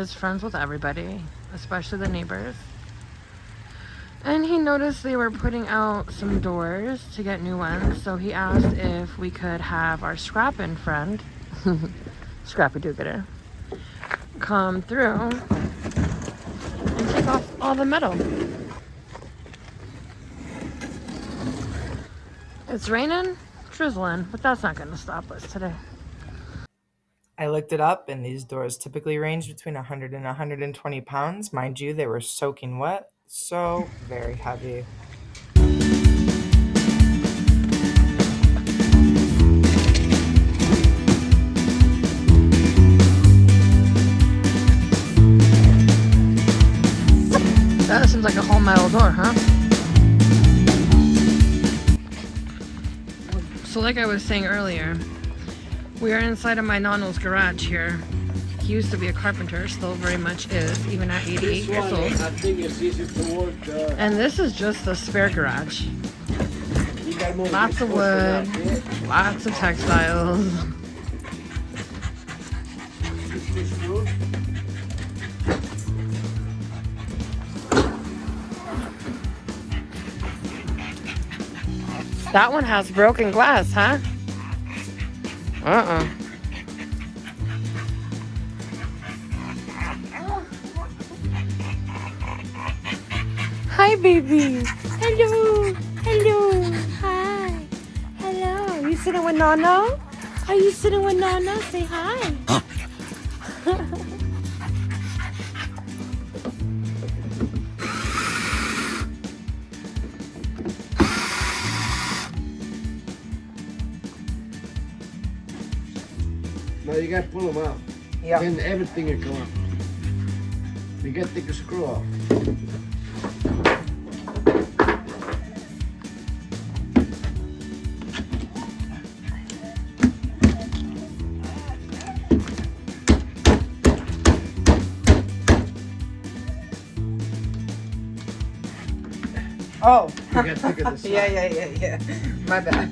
is friends with everybody, especially the neighbors. And he noticed they were putting out some doors to get new ones, so he asked if we could have our Scrappin' friend, Scrappy do-gooder, come through and take off all the metal. It's raining, drizzling, but that's not going to stop us today. I looked it up, and these doors typically range between 100 and 120 pounds. Mind you, they were soaking wet, so very heavy. That seems like a whole metal door, huh? So like I was saying earlier, we are inside of my Nonno's garage here. He used to be a carpenter, still very much is, even at 88 years old. I think it's easy to work. And this is just the spare garage. Lots of wood, lots of textiles. That one has broken glass, huh? Hi, baby. Hello. Hello. Hi. Hello. You sitting with Nonno? Are you sitting with Nonno? Say hi. Now you gotta pull them out. Yeah. Then everything will come out. You gotta take a screw off. Oh. You gotta take it this side. Yeah. My bad.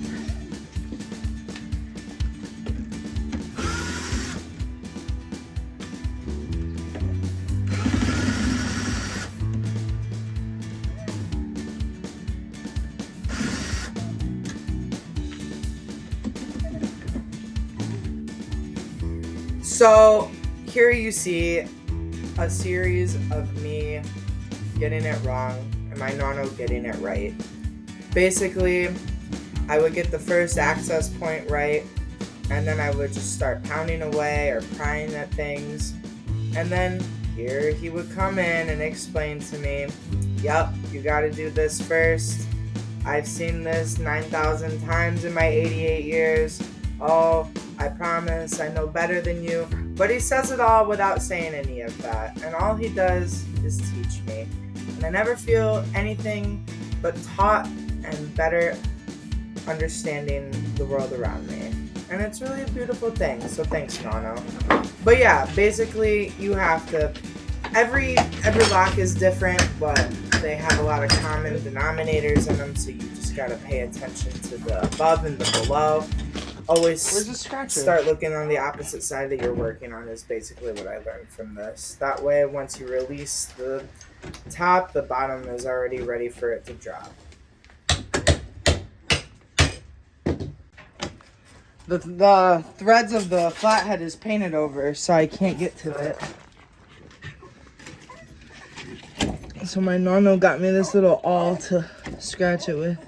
So here you see a series of me getting it wrong and my Nonno getting it right. Basically, I would get the first access point right, and then I would just start pounding away or prying at things. And then here he would come in and explain to me, yep, you gotta do this first. I've seen this 9,000 times in my 88 years. Oh, I promise I know better than you. But he says it all without saying any of that. And all he does is teach me. And I never feel anything but taught and better understanding the world around me. And it's really a beautiful thing. So thanks, Nonno. But yeah, basically you have to, every lock is different, but they have a lot of common denominators in them, so you just gotta pay attention to the above and the below. Always start looking on the opposite side that you're working on is basically what I learned from this. That way, once you release the top, the bottom is already ready for it to drop. The threads of the flathead is painted over, so I can't get to it. So my Nonno got me this little awl to scratch it with.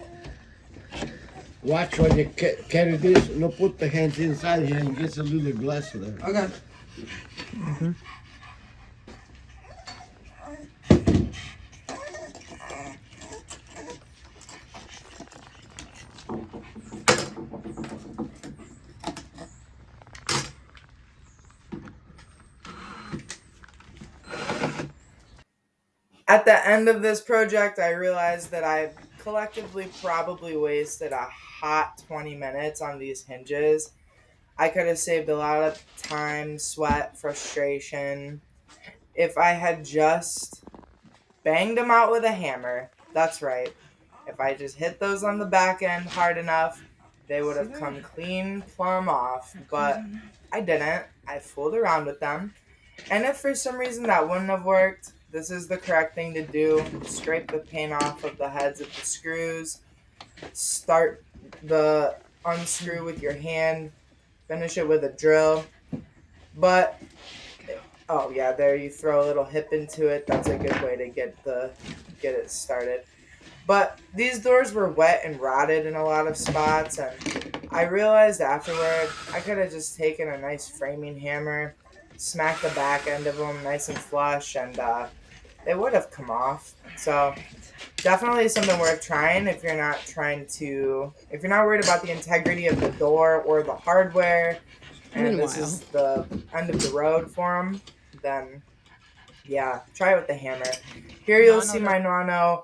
Watch when you carry this, no, put the hands inside here and get a little glass there. Okay. Mm-hmm. At the end of this project, I realized that I collectively probably wasted a hot 20 minutes on these hinges. I could have saved a lot of time, sweat, frustration if I had just banged them out with a hammer. That's right. If I just hit those on the back end hard enough, they would have come clean plumb off. But I didn't. I fooled around with them. And if for some reason that wouldn't have worked, this is the correct thing to do. Scrape the paint off of the heads of the screws. Start the unscrew with your hand. Finish it with a drill. But, oh yeah, there you throw a little hip into it. That's a good way to get it started. But these doors were wet and rotted in a lot of spots, and I realized afterward I could have just taken a nice framing hammer, smacked the back end of them nice and flush, and they would have come off. So definitely something worth trying if you're not worried about the integrity of the door or the hardware, and this is the end of the road for them. Then yeah, try it with the hammer. Here you'll see my Nonno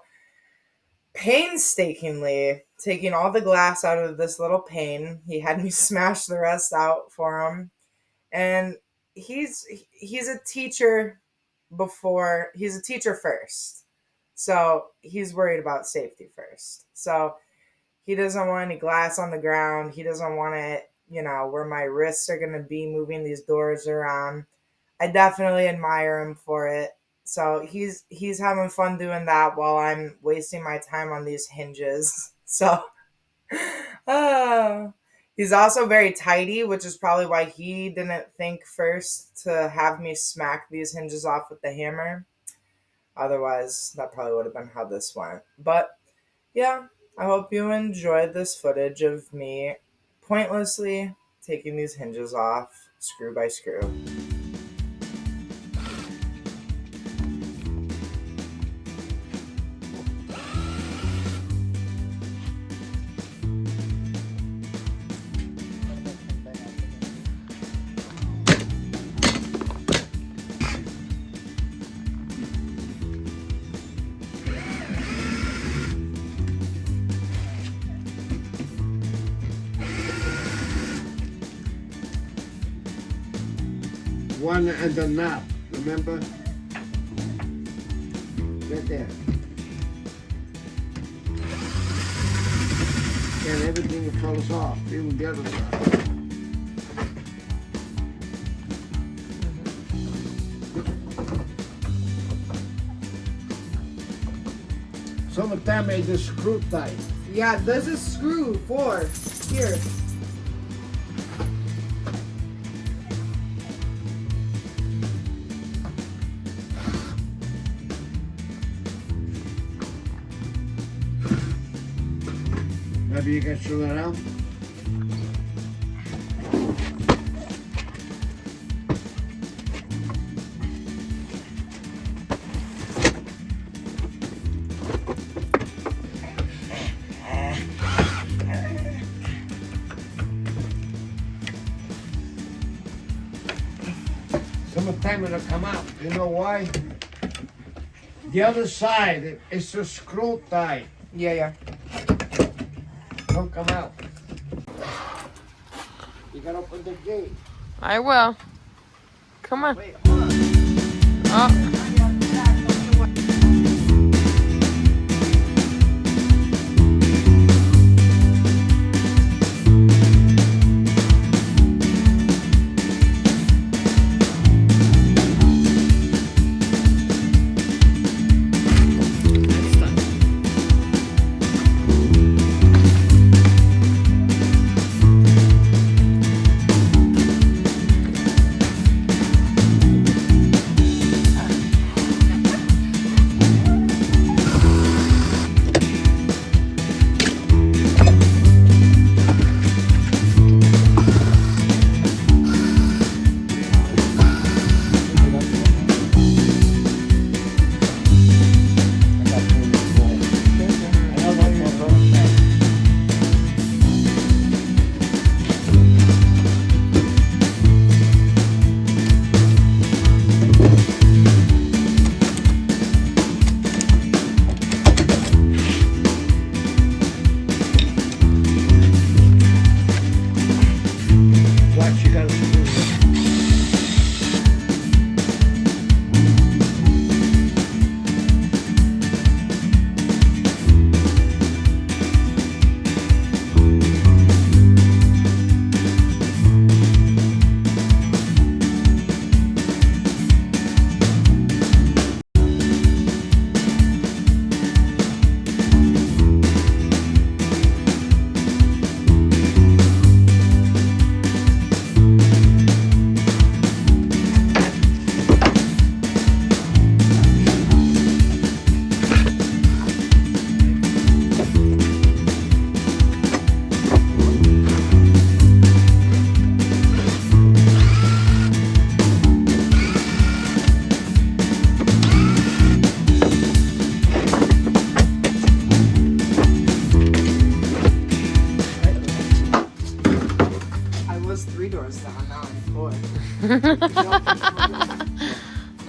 painstakingly taking all the glass out of this little pane. He had me smash the rest out for him. And he's a teacher first. So he's worried about safety first. So he doesn't want any glass on the ground. He doesn't want it, where my wrists are going to be moving these doors around. I definitely admire him for it. So he's having fun doing that while I'm wasting my time on these hinges. So he's also very tidy, which is probably why he didn't think first to have me smack these hinges off with the hammer. Otherwise, that probably would have been how this went. But yeah, I hope you enjoyed this footage of me pointlessly taking these hinges off screw by screw. One and the knob, remember? Right there. And everything falls off, even the other side. Sometimes I just screw tight. Yeah, this is screw for here. Maybe you can show that out. Summertime it'll come out. You know why? The other side is a screw tight. Yeah. Don't come out. You gotta open the gate. I will. Come on. Wait, hold on. Oh.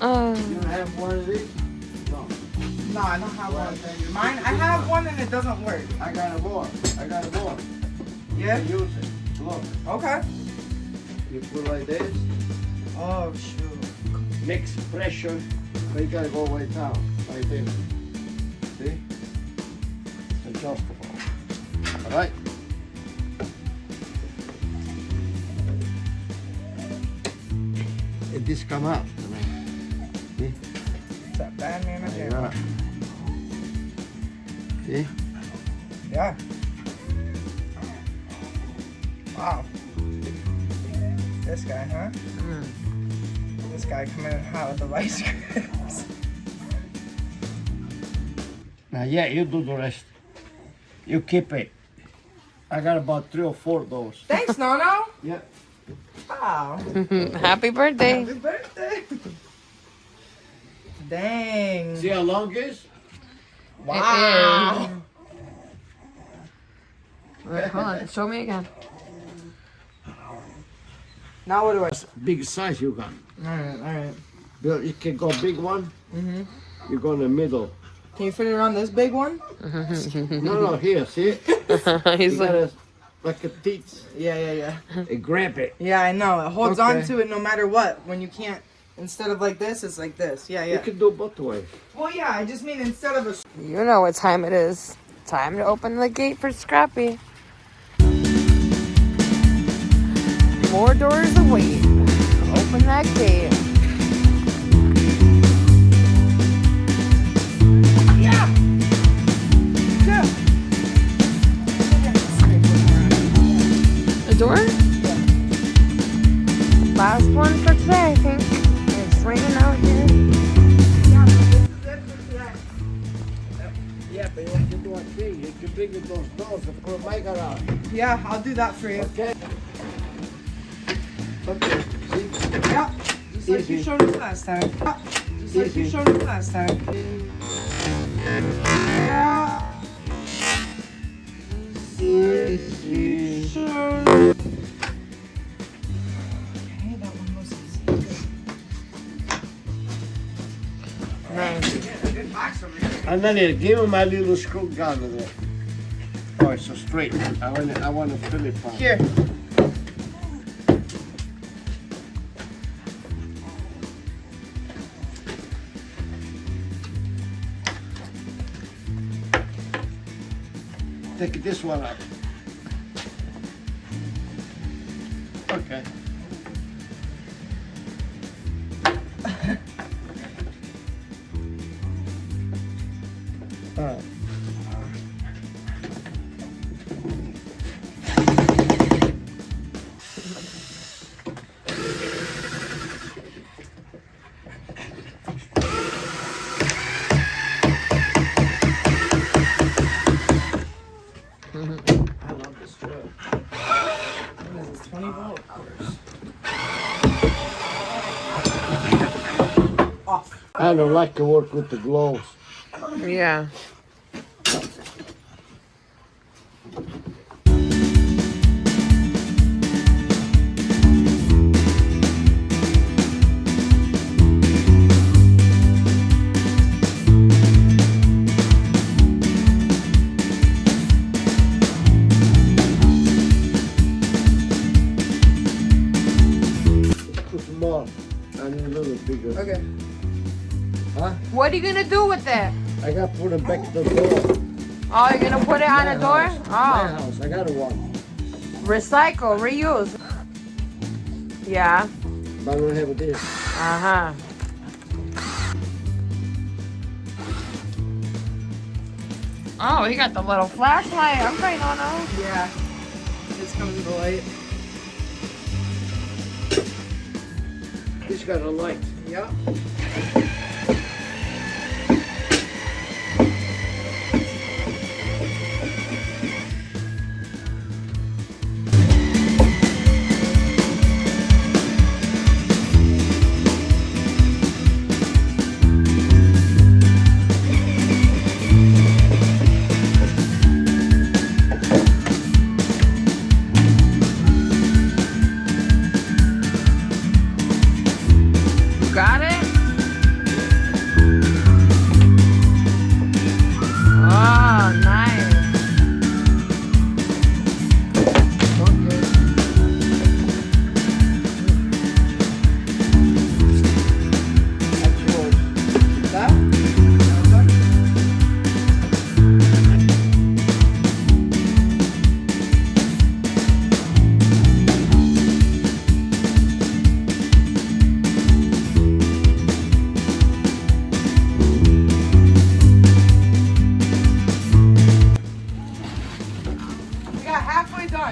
Oh. You have one of these? No. No, I don't have one. Mine, I have one and it doesn't work. I got a more. I got a more. Yeah? Use it. Look. Okay. You put like this. Oh, shoot. Mix pressure. But you gotta go way down. Like this. See? It's adjustable. Alright? And this come out. See? Is that bad, man? Like that. See? Yeah. Wow. This guy, huh? This guy coming in hot with the vice grips. Now, yeah, you do the rest. You keep it. I got about 3 or 4 of those. Thanks, Nonno. Yeah. Wow. Happy birthday. Happy birthday. Dang. See how long it is? Wow. Wait, hold on. Show me again. Now what do I? Big size you got. Alright. Bill, you can go big one. Mm-hmm. You go in the middle. Can you fit it on this big one? No, here, see? He's You like, gotta, like a teeth, Yeah. and grab it. Yeah, I know. It holds Okay. on to it no matter what. When you can't, instead of like this, it's like this. Yeah. You can do both ways. Well, yeah, I just mean instead of a. you know what time it is. Time to open the gate for Scrappy. More doors await. Open that gate. Yeah. The door? Last one for today, I think. It's raining out here. Yeah, but you want to do one thing. You can bring in those doors and put my garage. Yeah, I'll do that for you. Okay? Okay, see? Yeah. Just like you Easy. showed us last time. Yeah. Just like you Easy. showed us last time. Yeah. Easy. Sure. Okay, that one was easy. Nice. And then here, give him my little screw gun there. Oh, it's so straight. I want to fill it. Here. Take this one out. Okay. All right. I love this drill. What is this, 20 volt? Off. I don't like to work with the gloves. Yeah. Too small. I need a little bigger. Okay. Huh? What are you gonna do with it? I got to put it back to the door. Oh, you're gonna put it on the door? My Oh. house. I got one. Recycle, reuse. Yeah. But I don't have this. Uh-huh. Oh, he got the little flashlight. Okay, Nonno. Yeah. This comes with the light. This got a light. Yep.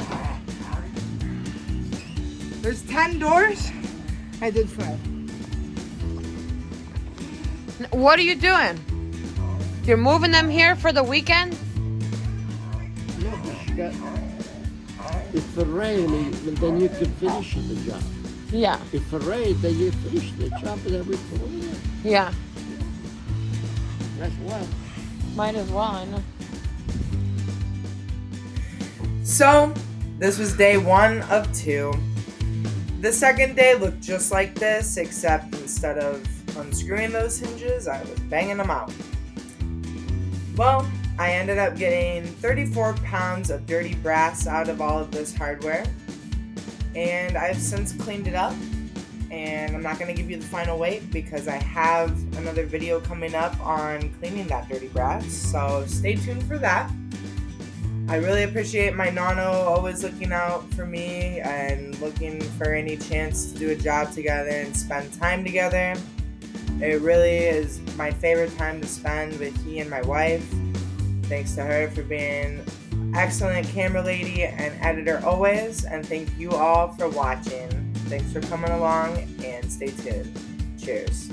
God. There's 10 doors. I did 5. What are you doing? You're moving them here for the weekend? No, but you got. If it rains, then you can finish the job. Yeah. If it rains, then you finish the job and then we put it in. Yeah. That's what. Might as well, I know. So, this was day 1 of 2. The second day looked just like this, except instead of unscrewing those hinges, I was banging them out. Well, I ended up getting 34 pounds of dirty brass out of all of this hardware, and I've since cleaned it up, and I'm not going to give you the final weight because I have another video coming up on cleaning that dirty brass, so stay tuned for that. I really appreciate my Nonno always looking out for me and looking for any chance to do a job together and spend time together. It really is my favorite time to spend with he and my wife. Thanks to her for being excellent camera lady and editor always, and thank you all for watching. Thanks for coming along and stay tuned. Cheers.